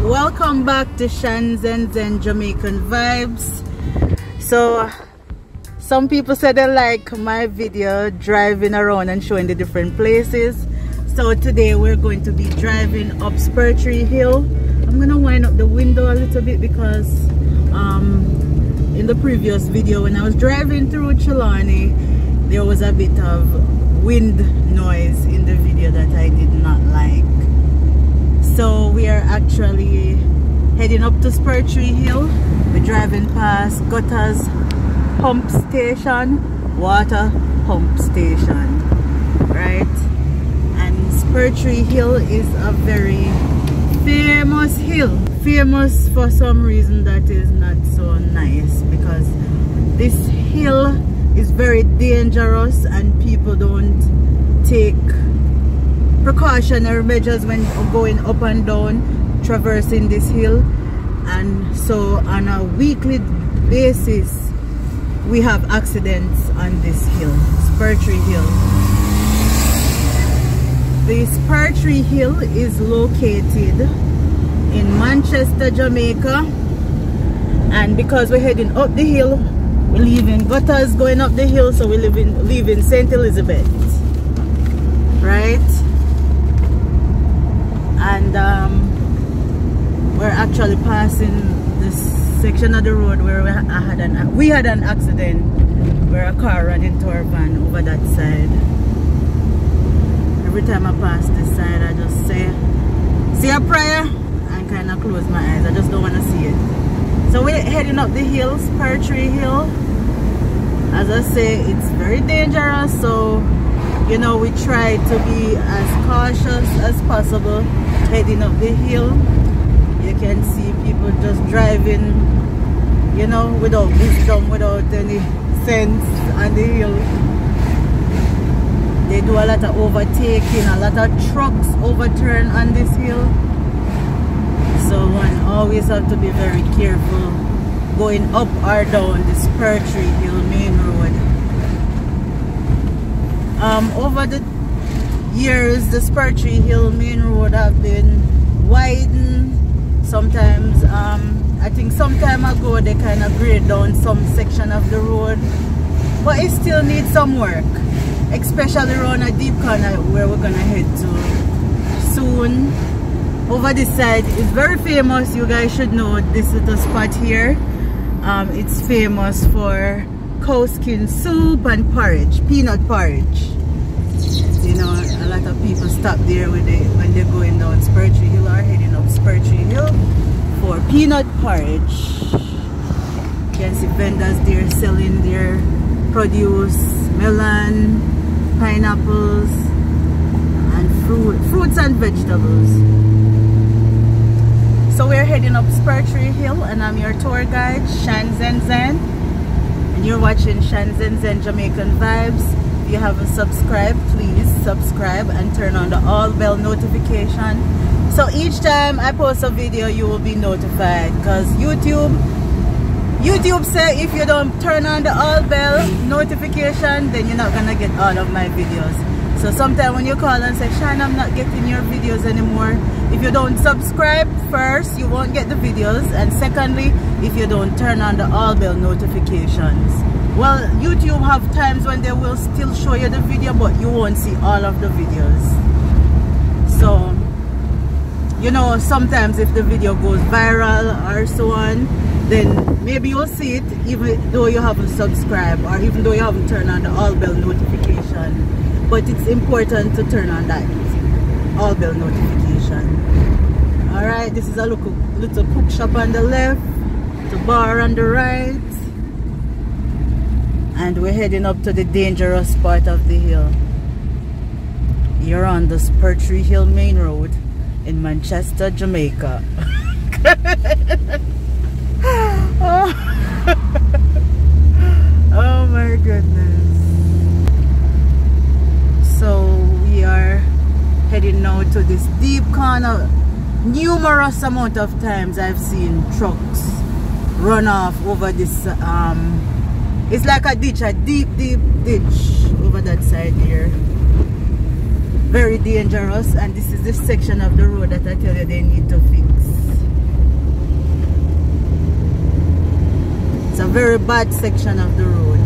Welcome back to Shan Zen Zen Jamaican Vibes. So some people said they like my video driving around and showing the different places. So today we're going to be driving up Spur Tree Hill. I'm gonna wind up the window a little bit because in the previous video when I was driving through Trelawney, there was a bit of wind noise in the video that I did not like. So we are actually heading up to Spur Tree Hill. We're driving past Gutters Pump Station, Water Pump Station, right? And Spur Tree Hill is a very famous hill. Famous for some reason that is not so nice, because this hill is very dangerous and people don't take precautionary measures when going up and down traversing this hill. And so on a weekly basis we have accidents on this hill, Spur Tree Hill. The Spur Tree Hill is located in Manchester, Jamaica, and because we're heading up the hill, we're leaving Gutters going up the hill, so we're leaving St. Elizabeth, right? And we're actually passing this section of the road where we had an accident where a car ran into our van over that side. Every time I pass this side, I just say a prayer and kind of close my eyes. I just don't want to see it. So we're heading up the hill, Spur Tree Hill. As I say, it's very dangerous, so you know, we try to be as cautious as possible heading up the hill. You can see people just driving, you know, without wisdom, without any sense on the hill. They do a lot of overtaking, a lot of trucks overturn on this hill. So one always have to be very careful going up or down the Spur Tree Hill main road. Over the years, the Spur Tree Hill main road have been widened. Sometimes, I think some time ago they kind of grade down some section of the road, but it still needs some work, especially around a deep corner where we're gonna head to soon. Over this side is very famous. You guys should know this little spot here. It's famous for cow skin soup and porridge, peanut porridge. You know, a lot of people stop there when they're going down Spur Tree Hill or heading up Spur Tree Hill for peanut porridge. You can see vendors there selling their produce, melon, pineapples, and fruits and vegetables. So we're heading up Spur Tree Hill, and I'm your tour guide, Shan Zen Zen, and you're watching Shan Zen Zen Jamaican Vibes. If you haven't subscribed, please subscribe and turn on the all bell notification, so each time I post a video you will be notified, because YouTube say if you don't turn on the all bell notification, then you're not gonna get all of my videos. So sometimes when you call and say, Shan, I'm not getting your videos anymore, if you don't subscribe, first, you won't get the videos, and secondly, if you don't turn on the all bell notifications. Well, YouTube have times when they will still show you the video, but you won't see all of the videos. So, you know, sometimes if the video goes viral or so on, then maybe you'll see it even though you haven't subscribed or even though you haven't turned on the all bell notification. But it's important to turn on that all bell notification. Alright, this is a little cook shop on the left, the bar on the right, and we're heading up to the dangerous part of the hill. You're on the Spur Tree Hill main road in Manchester, Jamaica. Oh my goodness. So we are heading now to this deep corner. Numerous amount of times I've seen trucks run off over this it's like a ditch, a deep ditch over that side here. Very dangerous, and this is the section of the road that I tell you they need to fix. bad section of the road.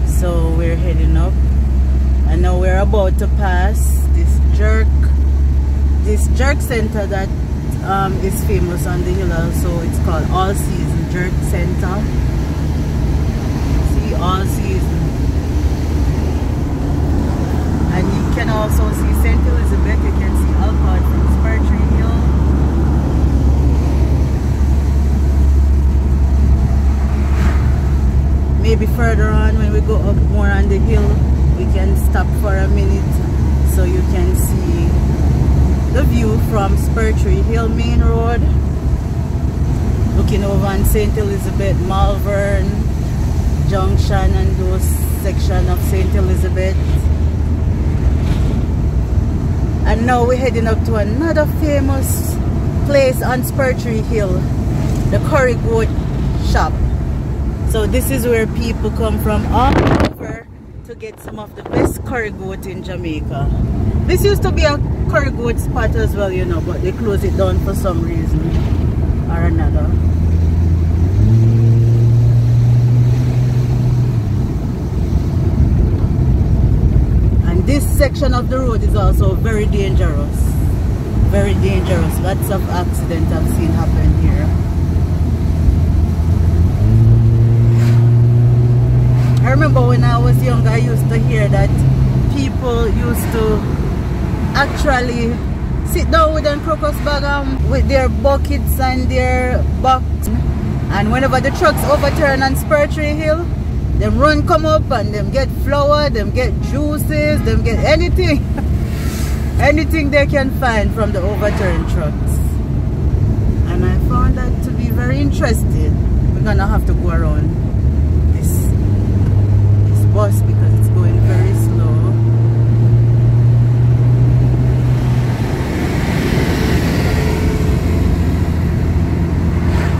So we're heading up, and now we're about to pass this jerk center that is famous on the hill also. It's called All Season Jerk Center. See, All Season. And you can also see St. Elizabeth. You can see Alcott from Spur Tree Hill. Maybe further on when we go up more on the hill, we can stop for a minute so you can see the view from Spur Tree Hill Main Road, looking over on St. Elizabeth, Malvern Junction and those section of St. Elizabeth. And now we're heading up to another famous place on Spur Tree Hill, the Curry Goat Shop. So this is where people come from all over to get some of the best curry goat in Jamaica. This used to be a curry goat spot as well, you know, but they closed it down for some reason or another. And this section of the road is also very dangerous. Very dangerous. Lots of accidents I've seen happen here. I remember when I was young, I used to hear that people used to actually sit down with a crocus bag with their buckets and their box, and whenever the trucks overturn on Spur Tree Hill, them run come up and them get flour, them get juices, them get anything anything they can find from the overturned trucks. And I found that to be very interesting. We're gonna have to go around this bus because it's going very slow.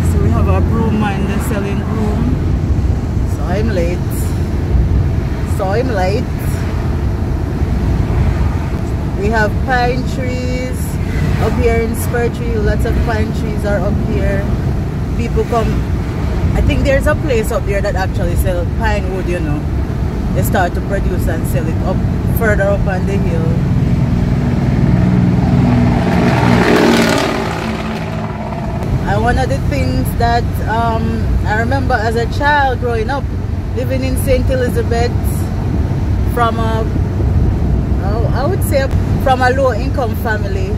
So we have a broom man that's selling broom. So I'm late. We have pine trees up here in Spur Tree. Lots of pine trees are up here. People come. I think there's a place up there that actually sells pine wood, you know. They start to produce and sell it up further up on the hill. And one of the things that I remember as a child growing up, living in St. Elizabeth, from a, I would say from a low income family,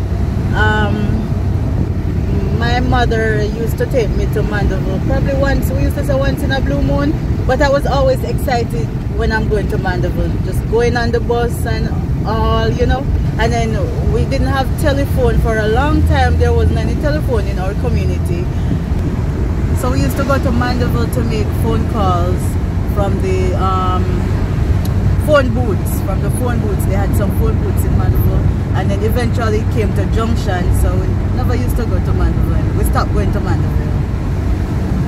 my mother used to take me to Mandeville probably once, we used to say once in a blue moon, but I was always excited when I'm going to Mandeville, just going on the bus and all, you know. And then we didn't have telephone for a long time. There wasn't any telephone in our community, so we used to go to Mandeville to make phone calls from the phone booths. They had some phone booths in Mandeville, and then eventually it came to Junction, so we never used to go to Mandeville. We stopped going to Mandeville.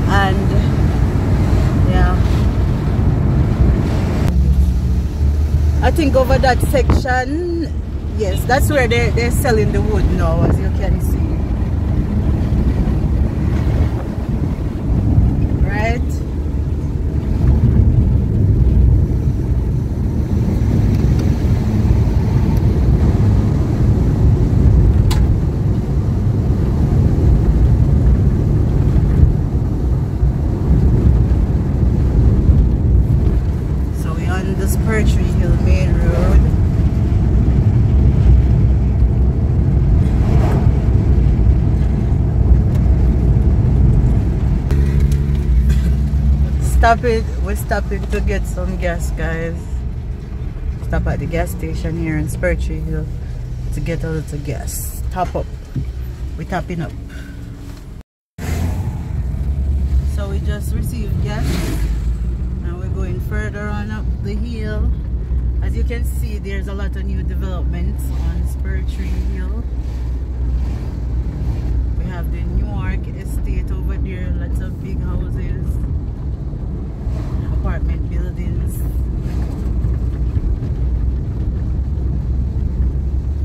And yeah, I think over that section, yes, that's where they're selling the wood now, as you can see. Right? So we're on the Spur Tree Hill Main Road. We're stopping to get some gas, guys. Stop at the gas station here in Spur Tree Hill to get a little gas. Top up. We're topping up. So we just received gas and we're going further on up the hill. As you can see, there's a lot of new developments on Spur Tree Hill. We have the Newark Estate over there, lots of big houses, apartment buildings.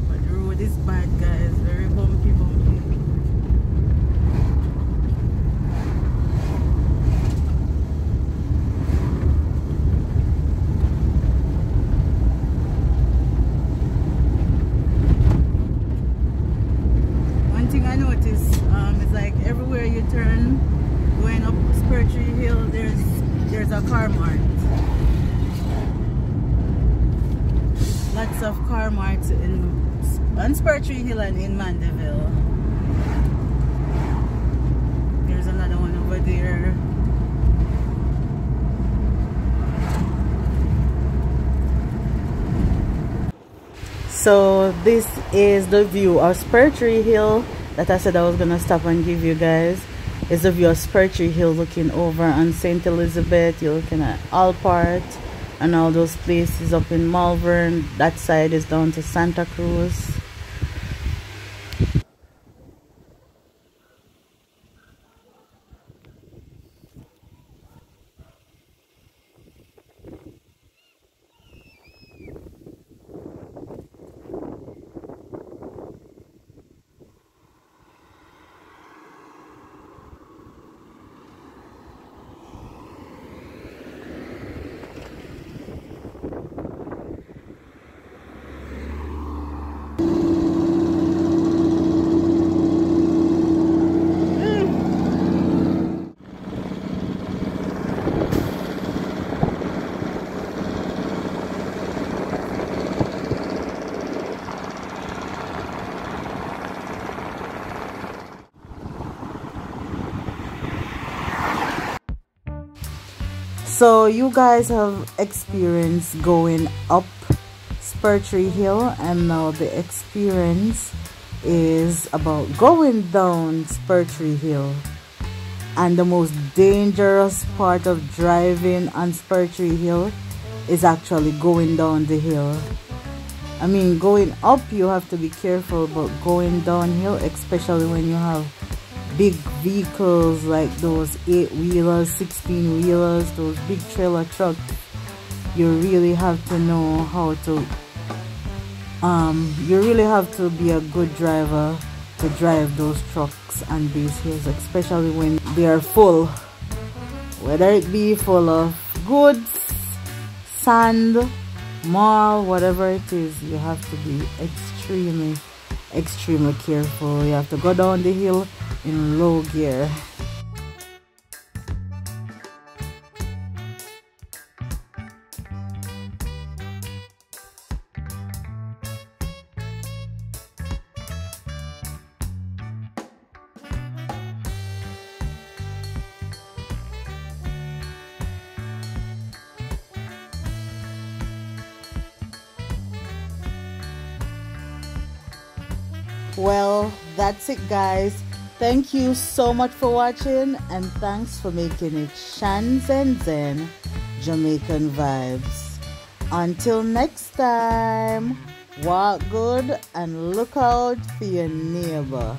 But the road is bad, guys. Lots of car marts on Spur Tree Hill and in Mandeville. There's another one over there. So this is the view of Spur Tree Hill that I said I was gonna stop and give you guys. It's the view of Spur Tree Hill looking over on St. Elizabeth. You're looking at Alpart and all those places up in Malvern. That side is down to Santa Cruz. So you guys have experienced going up Spur Tree Hill, and now the experience is about going down Spur Tree Hill. And the most dangerous part of driving on Spur Tree Hill is actually going down the hill. I mean, going up you have to be careful, but going downhill, especially when you have big vehicles like those 8-wheelers, 16-wheelers, those big trailer trucks, you really have to know how to you really have to be a good driver to drive those trucks and these hills, especially when they are full, whether it be full of goods, sand, marl, whatever it is. You have to be extremely careful. You have to go down the hill in low gear. Well, that's it, guys. Thank you so much for watching, and thanks for making it Shan Zen Zen Jamaican Vibes. Until next time, walk good and look out for your neighbor.